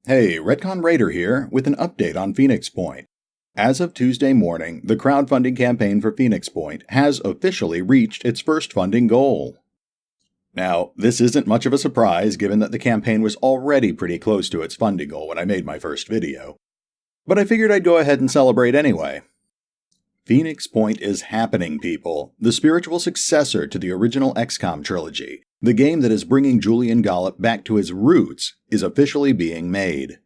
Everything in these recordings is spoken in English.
Hey, Retcon Raider here with an update on Phoenix Point. As of Tuesday morning, the crowdfunding campaign for Phoenix Point has officially reached its first funding goal. Now, this isn't much of a surprise given that the campaign was already pretty close to its funding goal when I made my first video. But I figured I'd go ahead and celebrate anyway. Phoenix Point is happening, people. The spiritual successor to the original XCOM trilogy, the game that is bringing Julian Gollop back to his roots, is officially being made.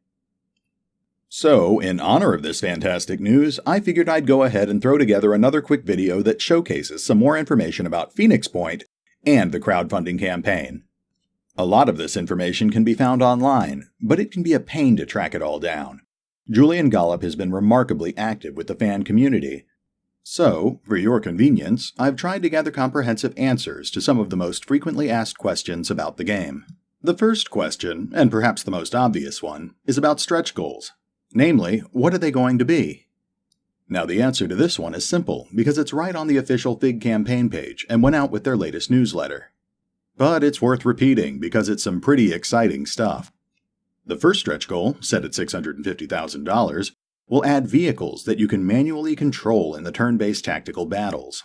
So, in honor of this fantastic news, I figured I'd go ahead and throw together another quick video that showcases some more information about Phoenix Point and the crowdfunding campaign. A lot of this information can be found online, but it can be a pain to track it all down. Julian Gollop has been remarkably active with the fan community. So, for your convenience, I've tried to gather comprehensive answers to some of the most frequently asked questions about the game. The first question, and perhaps the most obvious one, is about stretch goals. Namely, what are they going to be? Now the answer to this one is simple, because it's right on the official FIG campaign page and went out with their latest newsletter. But it's worth repeating because it's some pretty exciting stuff. The first stretch goal, set at $650,000, will add vehicles that you can manually control in the turn-based tactical battles.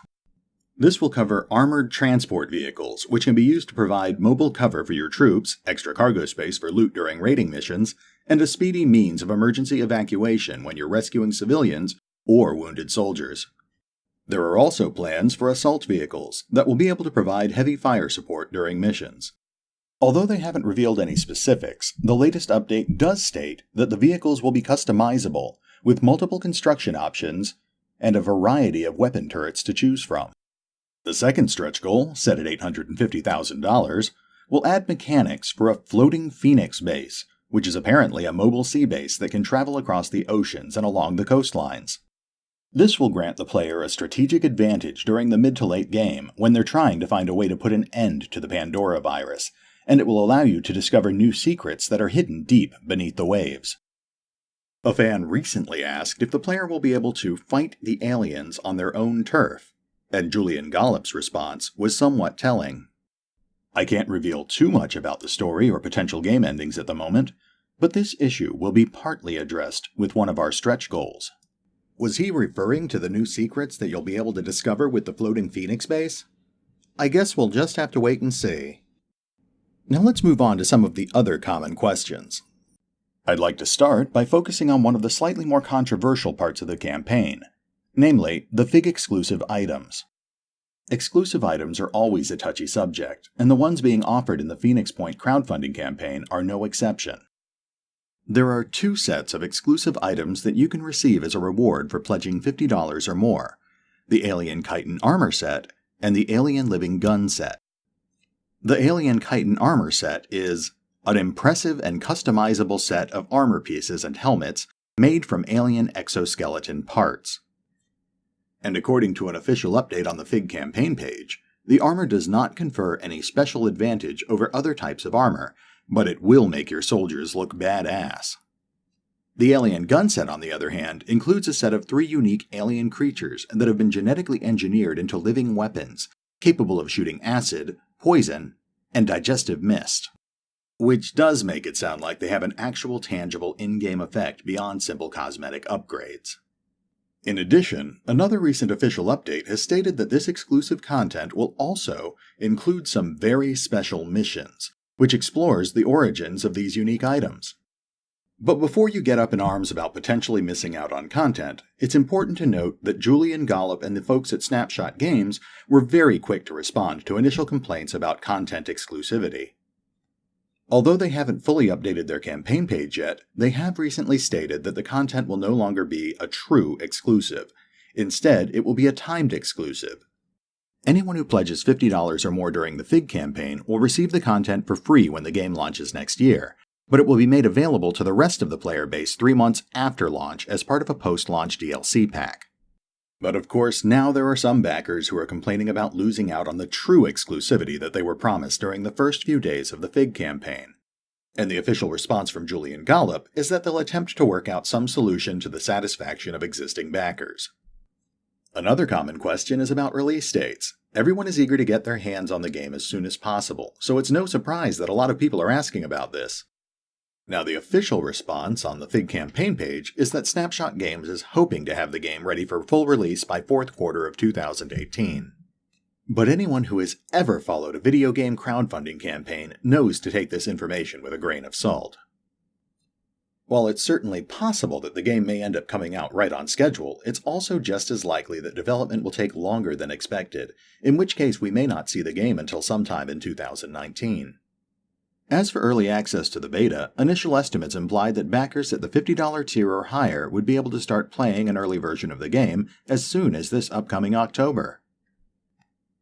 This will cover armored transport vehicles, which can be used to provide mobile cover for your troops, extra cargo space for loot during raiding missions, and a speedy means of emergency evacuation when you're rescuing civilians or wounded soldiers. There are also plans for assault vehicles that will be able to provide heavy fire support during missions. Although they haven't revealed any specifics, the latest update does state that the vehicles will be customizable, with multiple construction options and a variety of weapon turrets to choose from. The second stretch goal, set at $850,000, will add mechanics for a floating Phoenix base, which is apparently a mobile sea base that can travel across the oceans and along the coastlines. This will grant the player a strategic advantage during the mid to late game when they're trying to find a way to put an end to the Pandora virus, and it will allow you to discover new secrets that are hidden deep beneath the waves. A fan recently asked if the player will be able to fight the aliens on their own turf, and Julian Gollop's response was somewhat telling. I can't reveal too much about the story or potential game endings at the moment, but this issue will be partly addressed with one of our stretch goals. Was he referring to the new secrets that you'll be able to discover with the floating Phoenix base? I guess we'll just have to wait and see. Now let's move on to some of the other common questions. I'd like to start by focusing on one of the slightly more controversial parts of the campaign, namely the FIG-exclusive items. Exclusive items are always a touchy subject, and the ones being offered in the Phoenix Point crowdfunding campaign are no exception. There are two sets of exclusive items that you can receive as a reward for pledging $50 or more, the Alien Chitin Armor Set and the Alien Living Gun Set. The Alien Chitin Armor Set is an impressive and customizable set of armor pieces and helmets made from alien exoskeleton parts. And according to an official update on the FIG campaign page, the armor does not confer any special advantage over other types of armor, but it will make your soldiers look badass. The Alien Gun Set, on the other hand, includes a set of 3 unique alien creatures that have been genetically engineered into living weapons, capable of shooting acid, poison, and digestive mist. Which does make it sound like they have an actual tangible in-game effect beyond simple cosmetic upgrades. In addition, another recent official update has stated that this exclusive content will also include some very special missions, which explores the origins of these unique items. But before you get up in arms about potentially missing out on content, it's important to note that Julian Gollop and the folks at Snapshot Games were very quick to respond to initial complaints about content exclusivity. Although they haven't fully updated their campaign page yet, they have recently stated that the content will no longer be a true exclusive. Instead, it will be a timed exclusive. Anyone who pledges $50 or more during the FIG campaign will receive the content for free when the game launches next year, but it will be made available to the rest of the player base 3 months after launch as part of a post-launch DLC pack. But of course, now there are some backers who are complaining about losing out on the true exclusivity that they were promised during the first few days of the FIG campaign. And the official response from Julian Gollop is that they'll attempt to work out some solution to the satisfaction of existing backers. Another common question is about release dates. Everyone is eager to get their hands on the game as soon as possible, so it's no surprise that a lot of people are asking about this. Now, the official response on the FIG campaign page is that Snapshot Games is hoping to have the game ready for full release by fourth quarter of 2018. But anyone who has ever followed a video game crowdfunding campaign knows to take this information with a grain of salt. While it's certainly possible that the game may end up coming out right on schedule, it's also just as likely that development will take longer than expected, in which case we may not see the game until sometime in 2019. As for early access to the beta, initial estimates implied that backers at the $50 tier or higher would be able to start playing an early version of the game as soon as this upcoming October.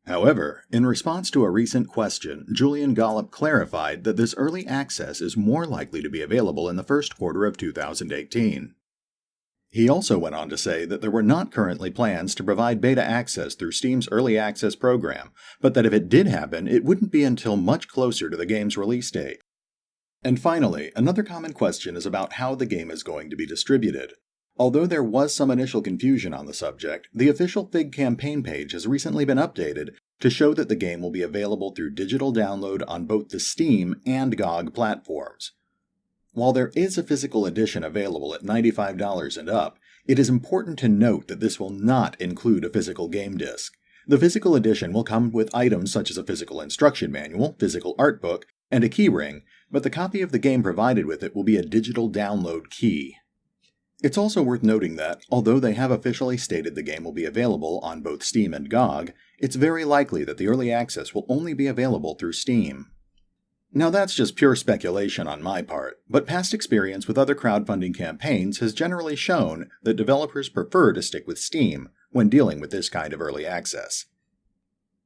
However, in response to a recent question, Julian Gollop clarified that this early access is more likely to be available in the first quarter of 2018. He also went on to say that there were not currently plans to provide beta access through Steam's early access program, but that if it did happen, it wouldn't be until much closer to the game's release date. And finally, another common question is about how the game is going to be distributed. Although there was some initial confusion on the subject, the official FIG campaign page has recently been updated to show that the game will be available through digital download on both the Steam and GOG platforms. While there is a physical edition available at $95 and up, it is important to note that this will not include a physical game disc. The physical edition will come with items such as a physical instruction manual, physical art book, and a keyring, but the copy of the game provided with it will be a digital download key. It's also worth noting that, although they have officially stated the game will be available on both Steam and GOG, it's very likely that the early access will only be available through Steam. Now that's just pure speculation on my part, but past experience with other crowdfunding campaigns has generally shown that developers prefer to stick with Steam when dealing with this kind of early access.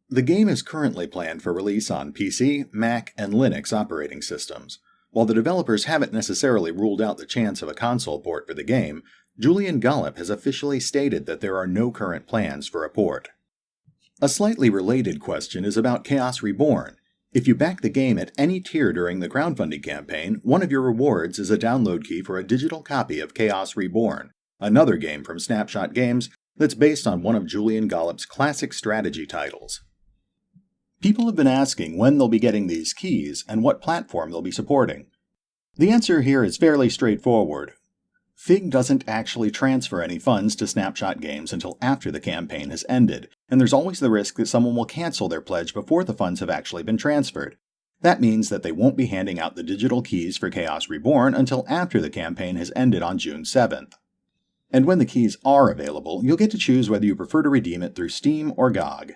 The game is currently planned for release on PC, Mac, and Linux operating systems. While the developers haven't necessarily ruled out the chance of a console port for the game, Julian Gollop has officially stated that there are no current plans for a port. A slightly related question is about Chaos Reborn. If you back the game at any tier during the crowdfunding campaign, one of your rewards is a download key for a digital copy of Chaos Reborn, another game from Snapshot Games that's based on one of Julian Gollop's classic strategy titles. People have been asking when they'll be getting these keys and what platform they'll be supporting. The answer here is fairly straightforward. FIG doesn't actually transfer any funds to Snapshot Games until after the campaign has ended, and there's always the risk that someone will cancel their pledge before the funds have actually been transferred. That means that they won't be handing out the digital keys for Chaos Reborn until after the campaign has ended on June 7th. And when the keys are available, you'll get to choose whether you prefer to redeem it through Steam or GOG.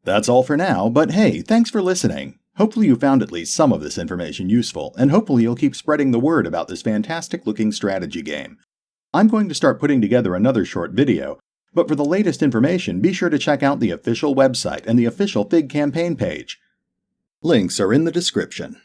That's all for now, but hey, thanks for listening. Hopefully you found at least some of this information useful, and hopefully you'll keep spreading the word about this fantastic-looking strategy game. I'm going to start putting together another short video, but for the latest information, be sure to check out the official website and the official FIG campaign page. Links are in the description.